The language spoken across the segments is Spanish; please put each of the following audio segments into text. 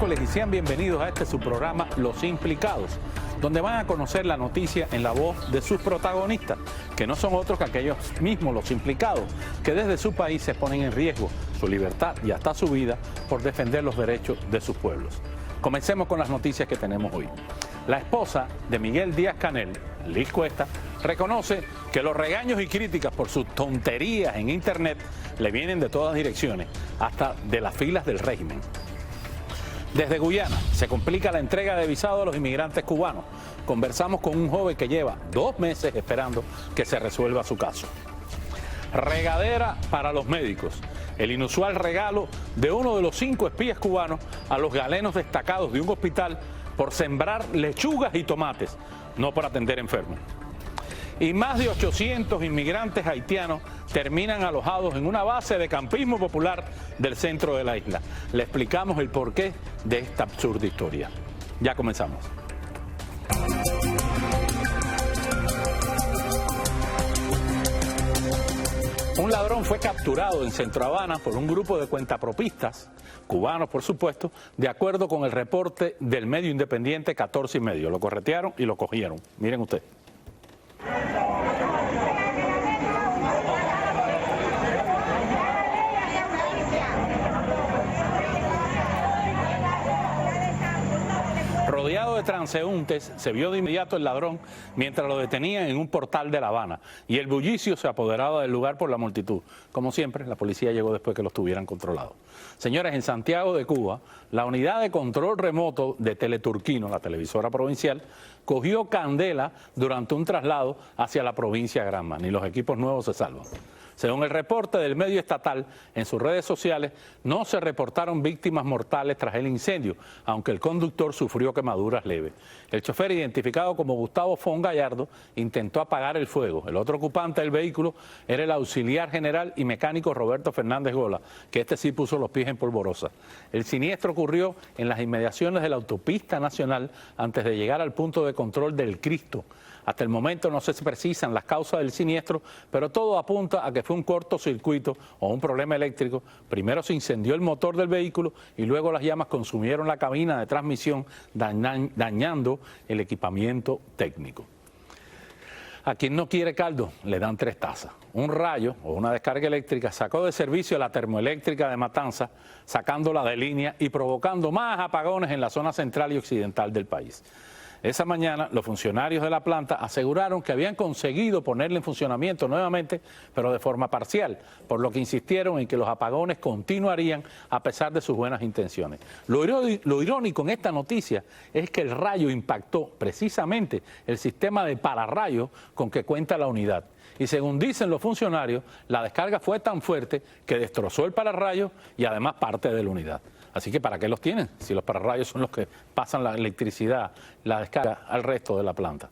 miércoles y sean bienvenidos a este su programa Los Implicados, donde van a conocer la noticia en la voz de sus protagonistas, que no son otros que aquellos mismos, los implicados, que desde su país se ponen en riesgo su libertad y hasta su vida por defender los derechos de sus pueblos. Comencemos con las noticias que tenemos hoy. La esposa de Miguel Díaz-Canel, Liz Cuesta, reconoce que los regaños y críticas por sus tonterías en internet le vienen de todas direcciones, hasta de las filas del régimen. Desde Guyana se complica la entrega de visado a los inmigrantes cubanos. Conversamos con un joven que lleva 2 meses esperando que se resuelva su caso. Regadera para los médicos. El inusual regalo de uno de los 5 espías cubanos a los galenos destacados de un hospital por sembrar lechugas y tomates, no por atender enfermos. Y más de 800 inmigrantes haitianos terminan alojados en una base de campismo popular del centro de la isla. Le explicamos el porqué de esta absurda historia. Ya comenzamos. Un ladrón fue capturado en Centro Habana por un grupo de cuentapropistas, cubanos por supuesto, de acuerdo con el reporte del medio independiente 14 y medio. Lo corretearon y lo cogieron. Miren ustedes. Rodeado de transeúntes, se vio de inmediato el ladrón mientras lo detenían en un portal de La Habana y el bullicio se apoderaba del lugar por la multitud. Como siempre, la policía llegó después que los tuvieran controlados. Señores, en Santiago de Cuba, la unidad de control remoto de Teleturquino, la televisora provincial, cogió candela durante un traslado hacia la provincia de Granma. Ni los equipos nuevos se salvan. Según el reporte del medio estatal, en sus redes sociales no se reportaron víctimas mortales tras el incendio, aunque el conductor sufrió quemaduras leves. El chofer, identificado como Gustavo Fon Gallardo, intentó apagar el fuego. El otro ocupante del vehículo era el auxiliar general y mecánico Roberto Fernández Gola, que este sí puso los pies en polvorosa. El siniestro ocurrió en las inmediaciones de la autopista nacional antes de llegar al punto de control del Cristo. Hasta el momento no se precisan las causas del siniestro, pero todo apunta a que fue un cortocircuito o un problema eléctrico. Primero se incendió el motor del vehículo y luego las llamas consumieron la cabina de transmisión, dañando el equipamiento técnico. A quien no quiere caldo, le dan 3 tazas. Un rayo o una descarga eléctrica sacó de servicio la termoeléctrica de Matanzas, sacándola de línea y provocando más apagones en la zona central y occidental del país. Esa mañana los funcionarios de la planta aseguraron que habían conseguido ponerla en funcionamiento nuevamente, pero de forma parcial, por lo que insistieron en que los apagones continuarían a pesar de sus buenas intenciones. Lo irónico en esta noticia es que el rayo impactó precisamente el sistema de pararrayos con que cuenta la unidad. Y según dicen los funcionarios, la descarga fue tan fuerte que destrozó el pararrayo y además parte de la unidad. Así que ¿para qué los tienen? Si los pararrayos son los que pasan la electricidad, la descarga al resto de la planta.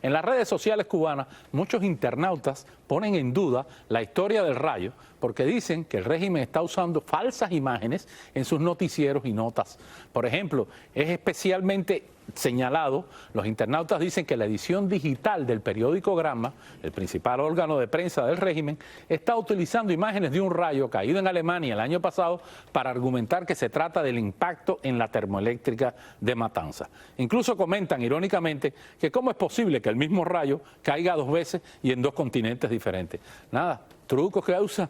En las redes sociales cubanas, muchos internautas ponen en duda la historia del rayo porque dicen que el régimen está usando falsas imágenes en sus noticieros y notas. Por ejemplo, es especialmente señalado, los internautas dicen que la edición digital del periódico Granma, el principal órgano de prensa del régimen, está utilizando imágenes de un rayo caído en Alemania el año pasado para argumentar que se trata del impacto en la termoeléctrica de Matanzas. Incluso comentan irónicamente que cómo es posible que el mismo rayo caiga 2 veces y en 2 continentes diferentes. Nada, trucos que usan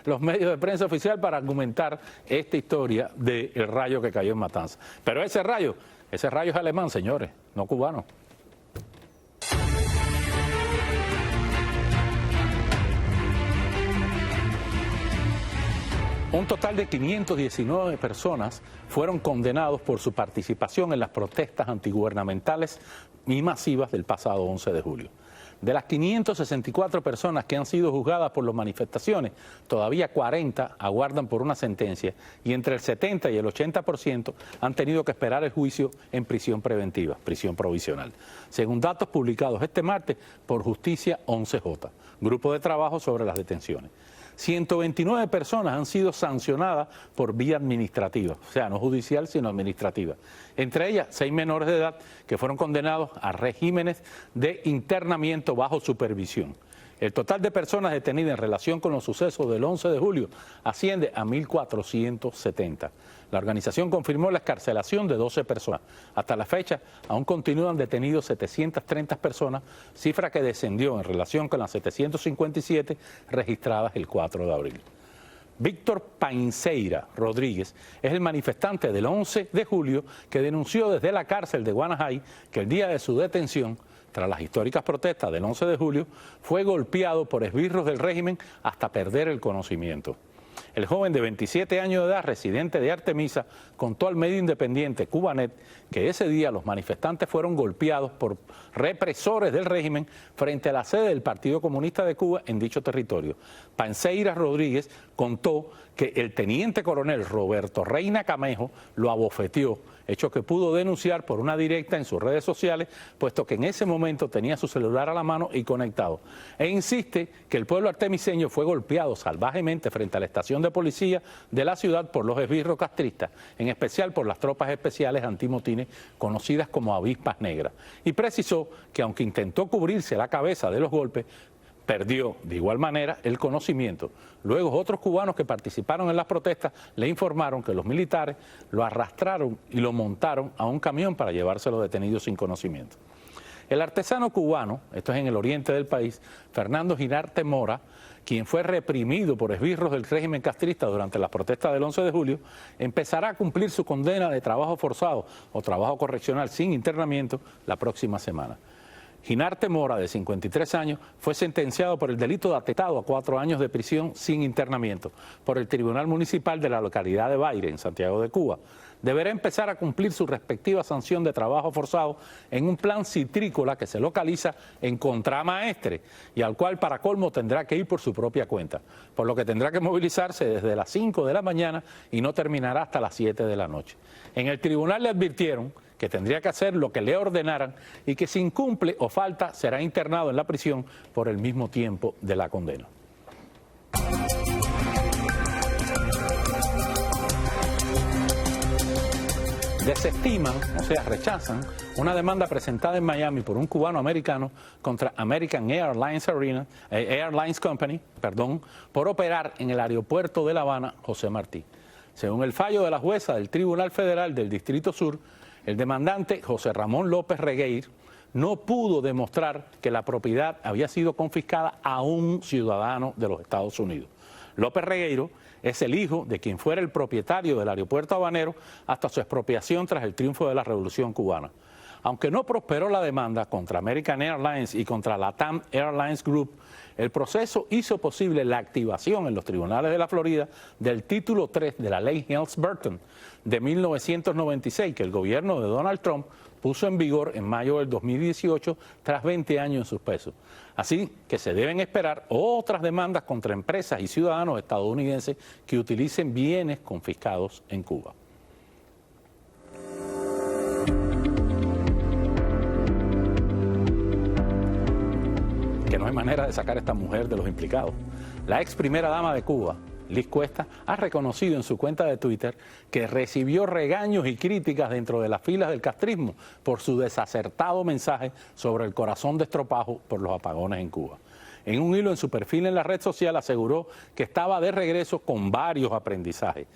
los medios de prensa oficial para argumentar esta historia del rayo que cayó en Matanzas. Pero ese rayo es alemán, señores, no cubano. Un total de 519 personas fueron condenados por su participación en las protestas antigubernamentales y masivas del pasado 11 de julio. De las 564 personas que han sido juzgadas por las manifestaciones, todavía 40 aguardan por una sentencia y entre el 70 y el 80% han tenido que esperar el juicio en prisión preventiva, prisión provisional. Según datos publicados este martes por Justicia 11J, grupo de trabajo sobre las detenciones. 129 personas han sido sancionadas por vía administrativa, o sea, no judicial, sino administrativa. Entre ellas, 6 menores de edad que fueron condenados a regímenes de internamiento bajo supervisión. El total de personas detenidas en relación con los sucesos del 11 de julio asciende a 1.470. La organización confirmó la excarcelación de 12 personas. Hasta la fecha, aún continúan detenidos 730 personas, cifra que descendió en relación con las 757 registradas el 4 de abril. Víctor Painseira Rodríguez es el manifestante del 11 de julio que denunció desde la cárcel de Guanajay que el día de su detención, tras las históricas protestas del 11 de julio, fue golpeado por esbirros del régimen hasta perder el conocimiento. El joven de 27 años de edad, residente de Artemisa, contó al medio independiente Cubanet que ese día los manifestantes fueron golpeados por represores del régimen frente a la sede del Partido Comunista de Cuba en dicho territorio. Painseira Rodríguez contó que el teniente coronel Roberto Reina Camejo lo abofeteó, hecho que pudo denunciar por una directa en sus redes sociales, puesto que en ese momento tenía su celular a la mano y conectado. E insiste que el pueblo artemiseño fue golpeado salvajemente frente a la estación de policía de la ciudad por los esbirros castristas, en especial por las tropas especiales antimotines conocidas como avispas negras. Y precisó que aunque intentó cubrirse la cabeza de los golpes, perdió de igual manera el conocimiento. Luego otros cubanos que participaron en las protestas le informaron que los militares lo arrastraron y lo montaron a un camión para llevárselo detenido sin conocimiento. El artesano cubano, esto es en el oriente del país, Fernando Ginarte Mora, quien fue reprimido por esbirros del régimen castrista durante las protestas del 11 de julio, empezará a cumplir su condena de trabajo forzado o trabajo correccional sin internamiento la próxima semana. Ginarte Mora, de 53 años, fue sentenciado por el delito de atentado a 4 años de prisión sin internamiento por el Tribunal Municipal de la localidad de Baire, en Santiago de Cuba. Deberá empezar a cumplir su respectiva sanción de trabajo forzado en un plan citrícola que se localiza en Contramaestre y al cual para colmo tendrá que ir por su propia cuenta, por lo que tendrá que movilizarse desde las 5 de la mañana y no terminará hasta las 7 de la noche. En el tribunal le advirtieron que tendría que hacer lo que le ordenaran y que si incumple o falta será internado en la prisión por el mismo tiempo de la condena. Desestiman, o sea, rechazan una demanda presentada en Miami por un cubano americano contra American Airlines Company, por operar en el aeropuerto de La Habana, José Martí. Según el fallo de la jueza del Tribunal Federal del Distrito Sur, el demandante José Ramón López Regueiro no pudo demostrar que la propiedad había sido confiscada a un ciudadano de los Estados Unidos. López Regueiro es el hijo de quien fuera el propietario del aeropuerto habanero hasta su expropiación tras el triunfo de la Revolución Cubana. Aunque no prosperó la demanda contra American Airlines y contra LATAM Airlines Group, el proceso hizo posible la activación en los tribunales de la Florida del título 3 de la ley Helms-Burton de 1996, que el gobierno de Donald Trump puso en vigor en mayo del 2018 tras 20 años en suspenso. Así que se deben esperar otras demandas contra empresas y ciudadanos estadounidenses que utilicen bienes confiscados en Cuba. Que no hay manera de sacar a esta mujer de los implicados. La ex primera dama de Cuba, Liz Cuesta, ha reconocido en su cuenta de Twitter que recibió regaños y críticas dentro de las filas del castrismo por su desacertado mensaje sobre el corazón de estropajo por los apagones en Cuba. En un hilo en su perfil en la red social aseguró que estaba de regreso con varios aprendizajes.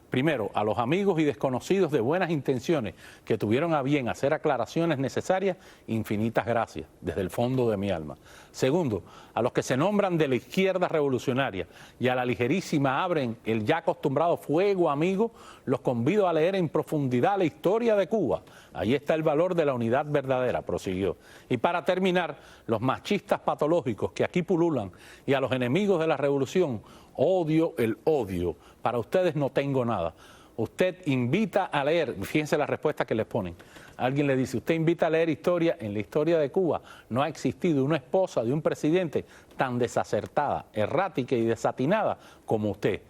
Primero, a los amigos y desconocidos de buenas intenciones que tuvieron a bien hacer aclaraciones necesarias, infinitas gracias, desde el fondo de mi alma. Segundo, a los que se nombran de la izquierda revolucionaria y a la ligerísima abren el ya acostumbrado fuego amigo, los convido a leer en profundidad la historia de Cuba. Ahí está el valor de la unidad verdadera, prosiguió. Y para terminar, los machistas patológicos que aquí pululan y a los enemigos de la revolución, odio el odio. Para ustedes no tengo nada. Usted invita a leer, fíjense la respuesta que les ponen. Alguien le dice, usted invita a leer historia, en la historia de Cuba no ha existido una esposa de un presidente tan desacertada, errática y desatinada como usted.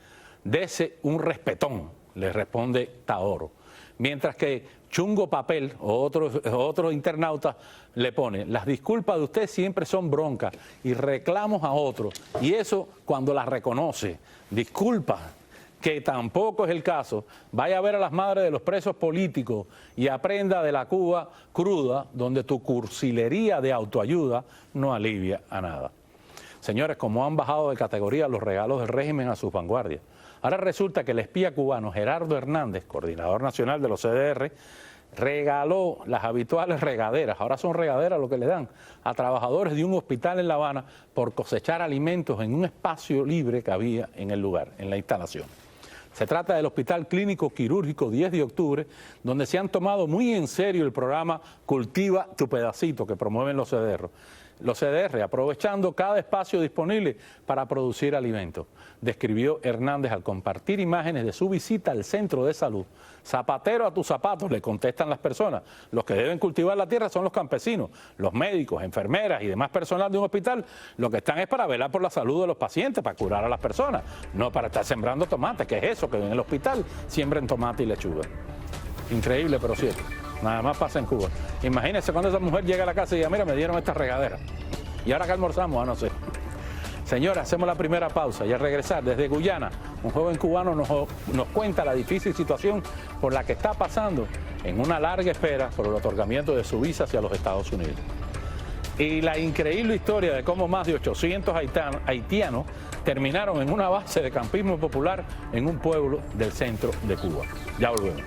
Dese un respetón, le responde Taoro. Mientras que Chungo Papel, o otro internauta, le pone, las disculpas de usted siempre son broncas y reclamos a otros, y eso cuando las reconoce. Disculpas, que tampoco es el caso, vaya a ver a las madres de los presos políticos y aprenda de la Cuba cruda, donde tu cursilería de autoayuda no alivia a nada. Señores, como han bajado de categoría los regalos del régimen a sus vanguardias. Ahora resulta que el espía cubano Gerardo Hernández, coordinador nacional de los CDR, regaló las habituales regaderas, ahora son regaderas lo que le dan, a trabajadores de un hospital en La Habana por cosechar alimentos en un espacio libre que había en el lugar, en la instalación. Se trata del Hospital Clínico Quirúrgico 10 de octubre, donde se han tomado muy en serio el programa Cultiva tu Pedacito que promueven los CDR. Los CDR, aprovechando cada espacio disponible para producir alimentos, describió Hernández al compartir imágenes de su visita al centro de salud. Zapatero a tus zapatos, le contestan las personas. Los que deben cultivar la tierra son los campesinos, los médicos, enfermeras y demás personal de un hospital. Lo que están es para velar por la salud de los pacientes, para curar a las personas, no para estar sembrando tomates, que es eso, que en el hospital siembren tomate y lechuga. Increíble, pero cierto. Nada más pasa en Cuba. Imagínense cuando esa mujer llega a la casa y diga, mira, me dieron esta regadera. ¿Y ahora qué almorzamos? No sé. Señora, hacemos la primera pausa y al regresar desde Guyana, un joven cubano nos cuenta la difícil situación por la que está pasando en una larga espera por el otorgamiento de su visa hacia los Estados Unidos. Y la increíble historia de cómo más de 800 haitianos terminaron en una base de campismo popular en un pueblo del centro de Cuba. Ya volvemos.